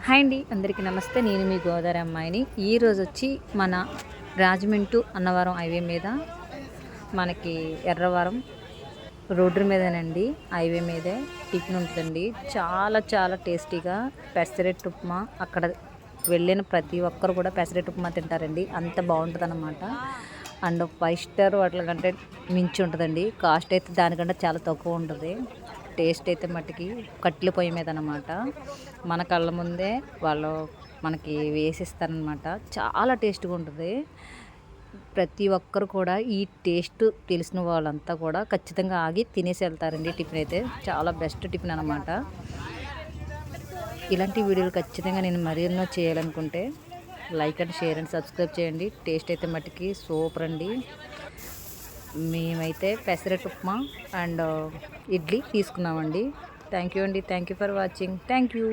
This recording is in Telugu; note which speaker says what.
Speaker 1: హాయ్ అండి, అందరికీ నమస్తే. నేను మీ గోదావరి అమ్మాయిని. ఈరోజు వచ్చి మన రాజమండ్రి అన్నవరం హైవే మీద మనకి ఎర్రవరం రోడ్డు మీదనండి, హైవే మీదే టిఫిన్ ఉంటుందండి. చాలా చాలా టేస్టీగా పెసరెట్టు ఉప్మా. అక్కడ వెళ్ళిన ప్రతి ఒక్కరు కూడా పెసరెట్టు ఉప్మా తింటారండి. అంత బాగుంటుంది అన్నమాట. అండ్ 5 స్టార్ వాటి కంటే మించి ఉంటుందండి. కాస్ట్ అయితే దానికంటే చాలా తక్కువ ఉంటుంది. టేస్ట్ అయితే మట్టికి కట్టెల పొయ్యి మీద అనమాట. మన కళ్ళ ముందే వాళ్ళు మనకి వేసిస్తారనమాట. చాలా టేస్ట్గా ఉంటుంది. ప్రతి ఒక్కరు కూడా ఈ టేస్ట్ తెలిసిన వాళ్ళంతా కూడా ఖచ్చితంగా ఆగి తినేసి వెళ్తారండి. టిఫిన్ అయితే చాలా బెస్ట్ టిఫిన్ అనమాట. ఇలాంటి వీడియోలు ఖచ్చితంగా నేను మరెన్నో చేయాలనుకుంటే like and share and subscribe చేయండి. టేస్ట్ అయితే మట్టికి సూపర్ అండి. మేమైతే పెసరట్టు ఉప్మా అండ్ ఇడ్లీ తీసుకున్నామండి. థ్యాంక్ యూ అండి. Thank you for watching. Thank you.